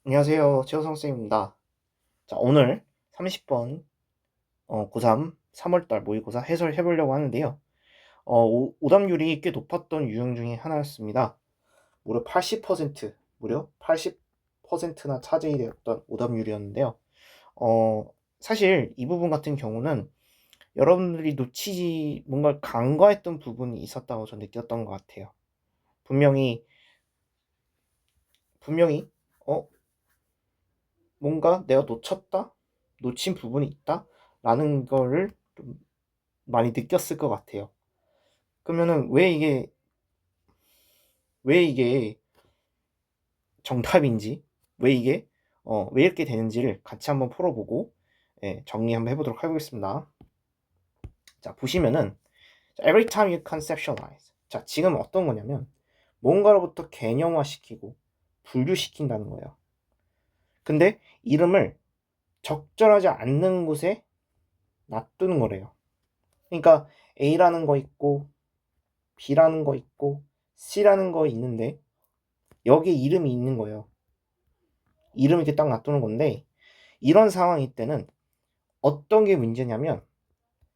안녕하세요. 최호성 쌤입니다. 자, 오늘 30번 고3 3월달 모의고사 해설해 보려고 하는데요. 오답률이 꽤 높았던 유형 중에 하나였습니다. 무려 80%나 차지이 되었던 오답률이었는데요. 사실 이 부분 같은 경우는 여러분들이 놓치지 뭔가 간과했던 부분이 있었다고 저는 느꼈던 것 같아요. 분명히 뭔가 내가 놓친 부분이 있다? 라는 거를 좀 많이 느꼈을 것 같아요. 그러면은 왜 이게 정답인지, 왜 이렇게 되는지를 같이 한번 풀어보고, 정리 한번 해보도록 하겠습니다. 자, 보시면은, every time you conceptualize. 자, 지금 어떤 거냐면, 뭔가로부터 개념화시키고, 분류시킨다는 거예요. 근데 이름을 적절하지 않는 곳에 놔두는 거래요. 그러니까 A라는 거 있고 B라는 거 있고 C라는 거 있는데 여기에 이름이 있는 거예요. 이름 이렇게 딱 놔두는 건데 이런 상황일 때는 어떤 게 문제냐면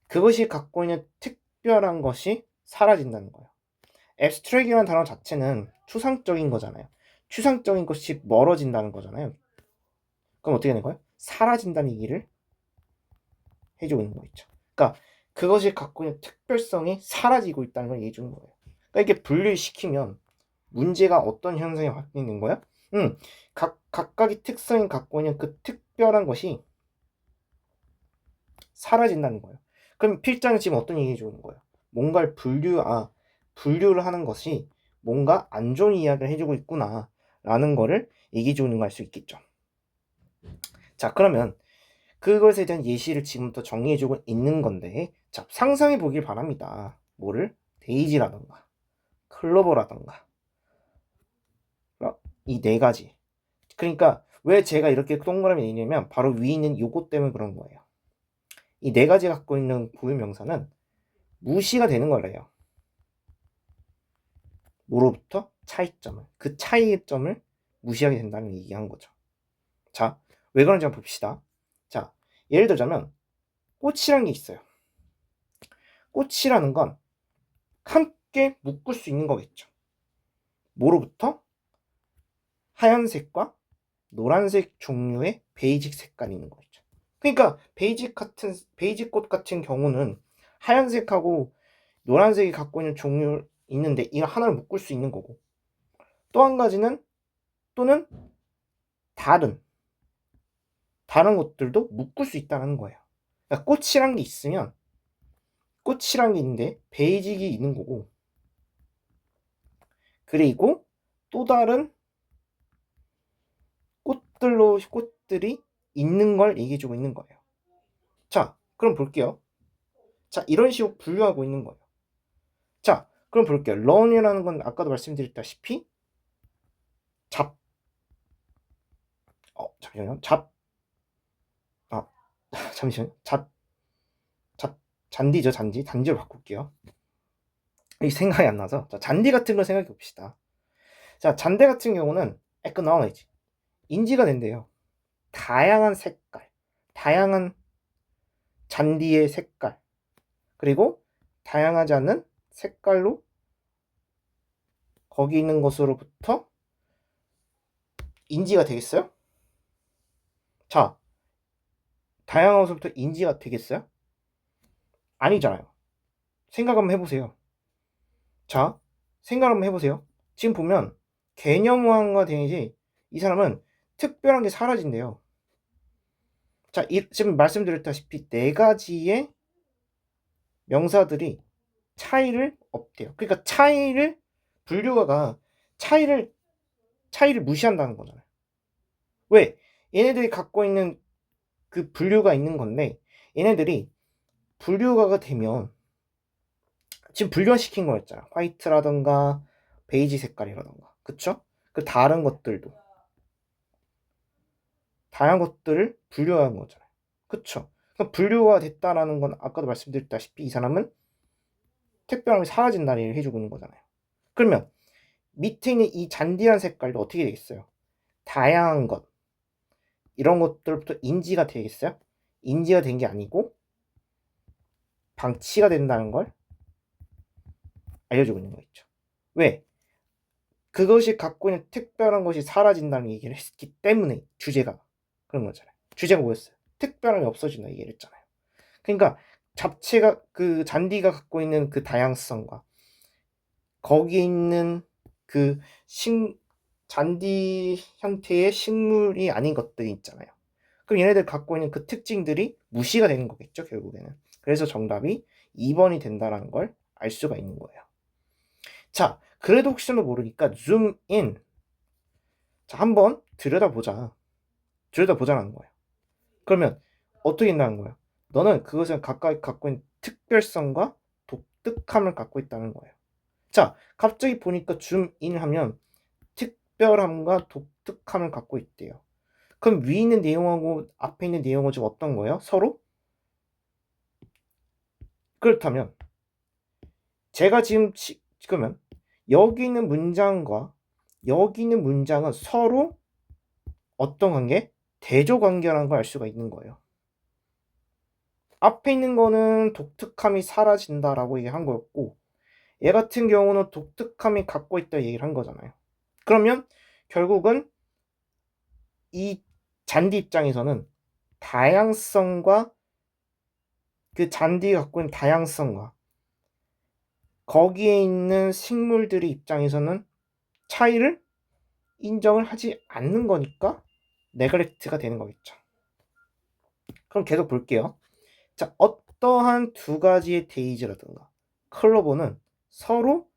그것이 갖고 있는 특별한 것이 사라진다는 거예요. abstract이라는 단어 자체는 추상적인 거잖아요. 추상적인 것이 멀어진다는 거잖아요. 그럼 어떻게 되는 거예요? 사라진다는 얘기를 해주고 있는 거 있죠. 그러니까 그것이 갖고 있는 특별성이 사라지고 있다는 걸 얘기해 주는 거예요. 그러니까 이게 분리시키면 문제가 어떤 현상이 바뀌는 거야? 각각의 특성이 갖고 있는 그 특별한 것이 사라진다는 거예요. 그럼 필장은 지금 어떤 얘기해 주는 거예요? 뭔가를 분류를 하는 것이 뭔가 안 좋은 이야기를 해주고 있구나 라는 거를 얘기해 주는 걸 알 수 있겠죠. 자, 그러면 그것에 대한 예시를 지금부터 정리해주고 있는 건데, 자, 상상해 보길 바랍니다. 뭐를? 데이지라던가, 클로버라던가, 이 네 가지. 그러니까 왜 제가 이렇게 동그라미 내냐면 바로 위에 있는 요것 때문에 그런 거예요. 이 네 가지 갖고 있는 고유명사는 무시가 되는 거래요. 뭐로부터? 차이점을. 그 차이점을 무시하게 된다는 얘기한 거죠. 자, 왜 그런지 한번 봅시다. 자, 예를 들자면 꽃이라는 게 있어요. 꽃이라는 건 함께 묶을 수 있는 거겠죠. 뭐로부터? 하얀색과 노란색 종류의 베이직 색깔이 있는 거죠. 그러니까 베이직 꽃 같은 경우는 하얀색하고 노란색이 갖고 있는 종류 있는데 이거 하나를 묶을 수 있는 거고, 또 한 가지는 또는 다른 것들도 묶을 수 있다는 거예요. 그러니까 꽃이란 게 있는데 베이직이 있는 거고, 그리고 또 다른 꽃들이 있는 걸 얘기해주고 있는 거예요. 자, 그럼 볼게요. 자, 이런 식으로 분류하고 있는 거예요. 자, 그럼 볼게요. 런이라는 건 아까도 말씀드렸다시피 잠시만요. 잠시만요. 잔디죠, 잔디. 잔디로 바꿀게요. 이 생각이 안 나서. 자, 잔디 같은 걸 생각해 봅시다. 자, 잔디 같은 경우는 acknowledge, 인지가 된대요. 다양한 색깔, 다양한 잔디의 색깔, 그리고 다양하지 않은 색깔로 거기 있는 것으로부터 인지가 되겠어요? 자, 다양한 것으로부터 인지가 되겠어요? 아니잖아요. 생각 한번 해보세요. 자, 생각 한번 해보세요. 지금 보면 개념화가 되는지 이 사람은 특별한 게 사라진대요. 자, 지금 말씀드렸다시피 네 가지의 명사들이 차이를 없대요. 그러니까 분류가가 차이를 무시한다는 거잖아요. 왜? 얘네들이 갖고 있는 그 분류가 있는 건데 얘네들이 분류가가 되면 지금 분류시킨 거였잖아. 화이트라던가 베이지 색깔이라던가, 그쵸? 그 다른 것들도 다양한 것들을 분류한 거잖아요. 그쵸? 그러니까 분류가 됐다라는 건 아까도 말씀드렸다시피 이 사람은 특별함이 사라진다는 얘기를 해주고 있는 거잖아요. 그러면 밑에 있는 이 잔디한 색깔도 어떻게 되겠어요? 다양한 것, 이런 것들부터 인지가 되겠어요? 인지가 된 게 아니고 방치가 된다는 걸 알려주고 있는 거겠죠. 왜? 그것이 갖고 있는 특별한 것이 사라진다는 얘기를 했기 때문에 주제가 그런 거잖아요. 주제가 뭐였어요? 특별함이 없어진다 얘기를 했잖아요. 그러니까 잡채가 그 잔디가 갖고 있는 그 다양성과 거기에 있는 그 잔디 형태의 식물이 아닌 것들이 있잖아요. 그럼 얘네들 갖고 있는 그 특징들이 무시가 되는 거겠죠, 결국에는. 그래서 정답이 2번이 된다는 걸 알 수가 있는 거예요. 자, 그래도 혹시나 모르니까 zoom in. 자, 한번 들여다보자는 거예요. 그러면 어떻게 된다는 거예요? 너는 그것을 가까이 갖고 있는 특별성과 독특함을 갖고 있다는 거예요. 자, 갑자기 보니까 줌인 하면 특별함과 독특함을 갖고 있대요. 그럼 위에 있는 내용하고 앞에 있는 내용은 좀 어떤 거예요? 서로? 그렇다면 제가 그러면 여기 있는 문장과 여기 있는 문장은 서로 어떤 관계? 대조 관계라는 걸 알 수가 있는 거예요. 앞에 있는 거는 독특함이 사라진다라고 얘기한 거였고 얘 같은 경우는 독특함이 갖고 있다 얘기를 한 거잖아요. 그러면 결국은 이 잔디 입장에서는 다양성과 그 잔디가 갖고 있는 다양성과 거기에 있는 식물들의 입장에서는 차이를 인정을 하지 않는 거니까 네그렉트가 되는 거겠죠. 그럼 계속 볼게요. 자, 어떠한 두 가지의 데이지라든가 클로버는 서로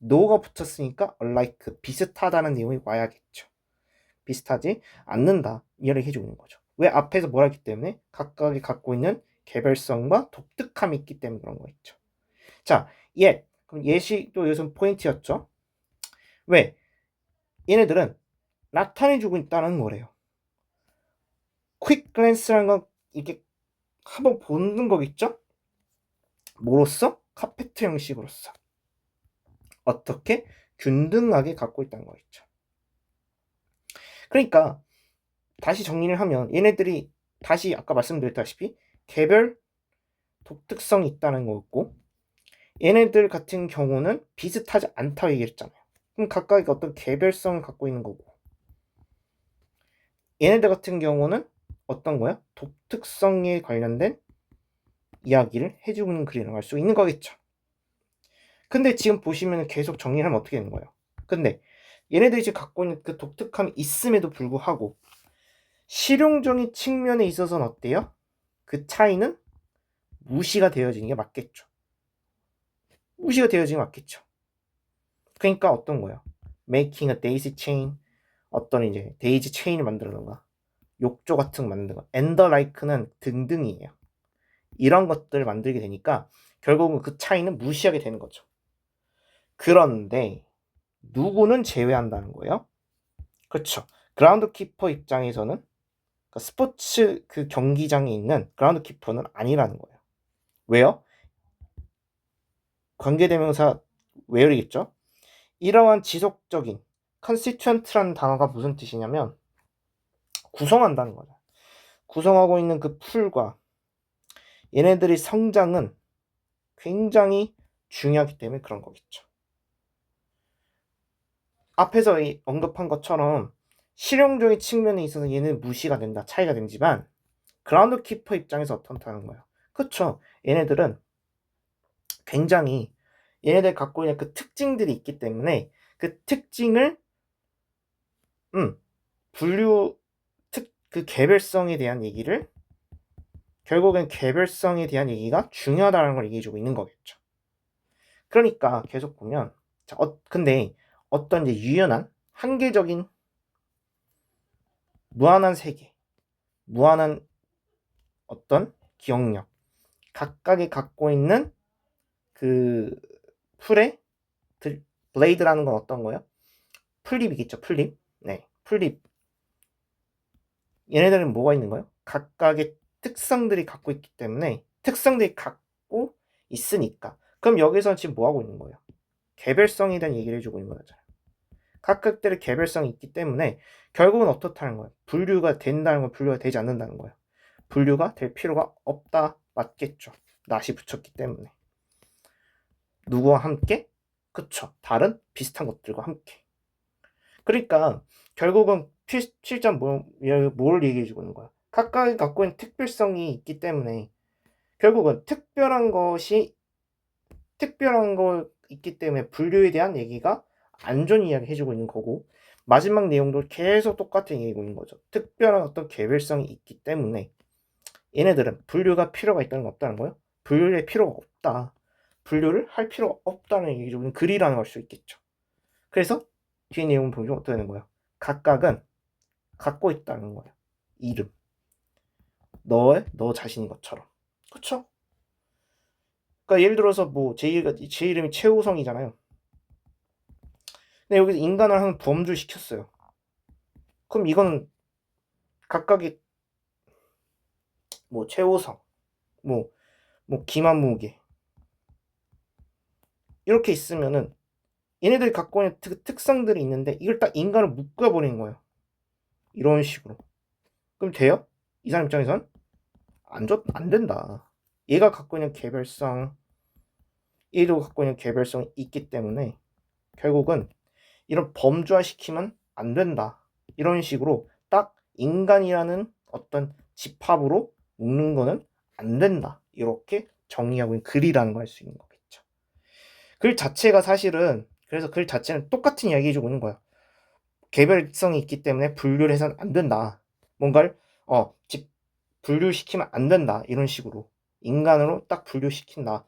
no가 붙었으니까 alike 비슷하다는 내용이 와야겠죠. 비슷하지 않는다 이야기를 해주고 있는 거죠. 왜? 앞에서 뭐라 했기 때문에 각각이 갖고 있는 개별성과 독특함이 있기 때문에 그런 거겠죠. 자, 그럼 예시도 여기서 포인트였죠. 왜? 얘네들은 나타내주고 있다는 거래요. 퀵 글랜스라는 건 이렇게 한번 보는 거겠죠? 뭐로써? 카페트 형식으로서. 어떻게? 균등하게 갖고 있다는 거겠죠. 그러니까 다시 정리를 하면 얘네들이 다시 아까 말씀드렸다시피 개별 독특성이 있다는 거였고 얘네들 같은 경우는 비슷하지 않다고 얘기했잖아요. 그럼 각각이 어떤 개별성을 갖고 있는 거고 얘네들 같은 경우는 어떤 거야? 독특성에 관련된 이야기를 해주고 있는 글이라고 할 수 있는 거겠죠. 근데 지금 보시면 계속 정리를 하면 어떻게 되는 거예요? 근데 얘네들이 지금 갖고 있는 그 독특함이 있음에도 불구하고 실용적인 측면에 있어서는 어때요? 그 차이는 무시가 되어지는 게 맞겠죠. 무시가 되어지는 게 맞겠죠. 그러니까 어떤 거예요? Making a daisy chain, 어떤 이제 데이지 체인을 만들던가 욕조 같은 거 만드는 거, and the like는 등등이에요. 이런 것들을 만들게 되니까 결국은 그 차이는 무시하게 되는 거죠. 그런데 누구는 제외한다는 거예요? 그렇죠. 그라운드 키퍼 입장에서는 그러니까 스포츠 그 경기장에 있는 그라운드 키퍼는 아니라는 거예요. 왜요? 관계대명사 where이겠죠? 이러한 지속적인 constituent라는 단어가 무슨 뜻이냐면 구성한다는 거죠. 구성하고 있는 그 풀과 얘네들의 성장은 굉장히 중요하기 때문에 그런 거겠죠. 앞에서 언급한 것처럼 실용적인 측면에 있어서 얘는 무시가 된다, 차이가 되지만 그라운드 키퍼 입장에서 어떻다는 거예요. 그렇죠. 얘네들은 굉장히 얘네들 갖고 있는 그 특징들이 있기 때문에 그 특징을 그 개별성에 대한 얘기를 결국엔 개별성에 대한 얘기가 중요하다는 걸 얘기해주고 있는 거겠죠. 그러니까 계속 보면 근데 어떤 이제 유연한 한계적인 무한한 세계, 무한한 어떤 기억력, 각각이 갖고 있는 그 풀의 블레이드라는 건 어떤 거예요? 플립이겠죠, 플립. 네, 플립. 얘네들은 뭐가 있는 거예요? 각각의 특성들이 갖고 있기 때문에 특성들이 갖고 있으니까 그럼 여기서 지금 뭐 하고 있는 거예요? 개별성에 대한 얘기를 해주고 있는 거잖아요. 각각들의 개별성이 있기 때문에 결국은 어떻다는 거예요? 분류가 된다는 건 분류가 되지 않는다는 거예요. 분류가 될 필요가 없다. 맞겠죠. 낫이 붙였기 때문에. 누구와 함께? 그쵸. 다른 비슷한 것들과 함께. 그러니까 결국은 실전 뭘 얘기해주고 있는 거야? 각각이 갖고 있는 특별성이 있기 때문에 결국은 특별한 거 있기 때문에 분류에 대한 얘기가 안 좋은 이야기 해주고 있는 거고, 마지막 내용도 계속 똑같은 얘기고 있는 거죠. 특별한 어떤 개별성이 있기 때문에 얘네들은 분류가 필요가 있다는 거 없다는 거예요. 분류의 필요가 없다. 분류를 할 필요가 없다는 얘기죠. 글이라는 걸 수 있겠죠. 그래서 뒤에 내용 보면 어떻게 되는 거예요? 각각은 갖고 있다는 거예요. 이름. 너 자신인 것처럼. 그쵸? 그러니까 예를 들어서 뭐 제 이름이 최우성이잖아요. 근데 여기서 인간을 한 범주 시켰어요. 그럼 이거는 각각의 뭐 최우성, 뭐 김한무게 이렇게 있으면은 얘네들이 갖고 있는 특성들이 있는데 이걸 딱 인간을 묶어버리는 거예요. 이런 식으로. 그럼 돼요? 이 사람 입장에선 안 된다. 얘가 갖고 있는 개별성, 얘도 갖고 있는 개별성이 있기 때문에 결국은 이런 범주화 시키면 안 된다. 이런 식으로 딱 인간이라는 어떤 집합으로 묶는 거는 안 된다. 이렇게 정의하고 있는 글이라는 걸 할 수 있는 거겠죠. 글 자체가 사실은 그래서 글 자체는 똑같은 이야기 해주고 있는 거야. 개별성이 있기 때문에 분류를 해서는 안 된다. 뭔가를 분류시키면 안 된다. 이런 식으로 인간으로 딱 분류시킨다.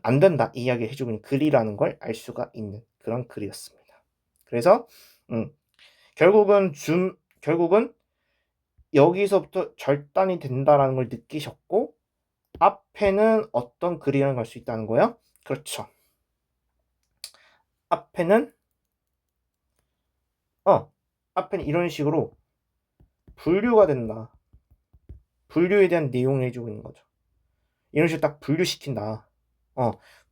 안 된다. 이 이야기 해주고 있는 글이라는 걸 알 수가 있는 그런 글이었습니다. 그래서 결국은 여기서부터 절단이 된다라는 걸 느끼셨고 앞에는 어떤 글이라는 걸 수 있다는 거예요. 그렇죠. 앞에는 이런 식으로 분류가 된다. 분류에 대한 내용을 해주고 있는 거죠. 이런 식으로 딱 분류시킨다.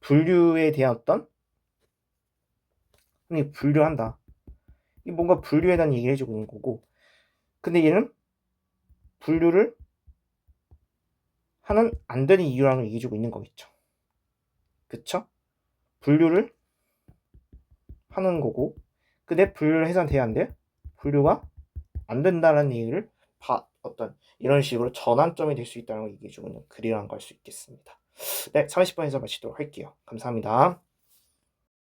분류에 대한 어떤 분류한다. 이 뭔가 분류에 대한 얘기를 해주고 있는 거고, 근데 얘는 분류를 하는 안 되는 이유라는 걸 얘기해주고 있는 거겠죠. 그쵸? 분류를 하는 거고, 근데 분류를 해서는 돼야 안 돼요? 분류가 안 된다는 얘기를 어떤 이런 식으로 전환점이 될 수 있다는 걸 얘기해주고 있는 글이라는 걸 수 있겠습니다. 네, 30번에서 마치도록 할게요. 감사합니다.